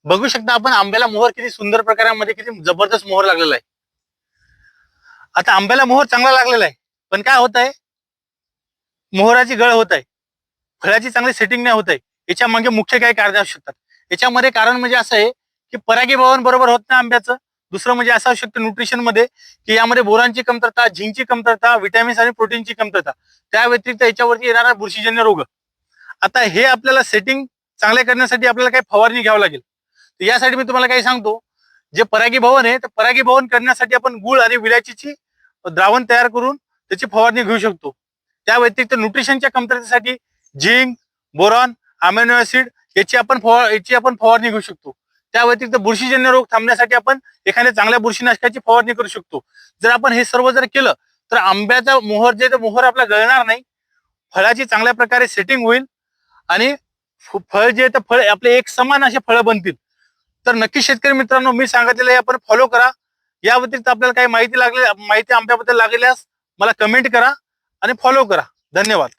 बघू शकता आपण आंब्याला मोहर किती सुंदर प्रकारामध्ये किती जबरदस्त मोहर लागलेला आहे. आता आंब्याला मोहर चांगला लागलेला आहे, पण काय होत आहे, मोहराची गळ होत आहे, फळाची चांगली सेटिंग नाही होत आहे. याच्या मागे मुख्य काही कारण असू शकतात. याच्यामध्ये कारण म्हणजे असं आहे की परागीभवन बरोबर होत नाही आंब्याचं. दुसरं म्हणजे असं असू शकतं न्यूट्रिशन मध्ये की यामध्ये बोरानची कमतरता, झिंकची कमतरता, विटॅमिन्स आणि प्रोटीनची कमतरता. त्या व्यतिरिक्त याच्यावरती येणारा बुरशीजन्य रोग. आता हे आपल्याला सेटिंग चांगल्या करण्यासाठी आपल्याला काही फवारणी घ्यावं लागेल. तर यासाठी मी तुम्हाला काही सांगतो, जे परागीभवन आहे तर परागीभवन करण्यासाठी आपण गुळ आणि विलायचीची द्रावण तयार करून त्याची फवारणी घेऊ शकतो. त्या व्यतिरिक्त न्यूट्रिशनच्या कमतरतेसाठी झिंक, बोरॉन, अमिनो ऍसिड याची आपण फवारणी घेऊ शकतो. त्या व्यतिरिक्त बुरशीजन्य रोग थांबण्यासाठी आपण एखाद्या चांगल्या बुरशीनाशकाची फवारणी करू शकतो. जर आपण हे सर्व जर केलं तर आंब्याचा मोहर जे मोहर आपला गळणार नाही, फळाची चांगल्या प्रकारे सेटिंग होईल आणि फळ जे तर फळ आपले एक समान असे फळं बनतील. तर नक्की शेतकरी मित्रांनो, मी सांगितलेलं हे आपण फॉलो करा. या व्यतिरिक्त आपल्याला काही माहिती आंब्याबद्दल लागल्यास मला कमेंट करा आणि फॉलो करा. धन्यवाद.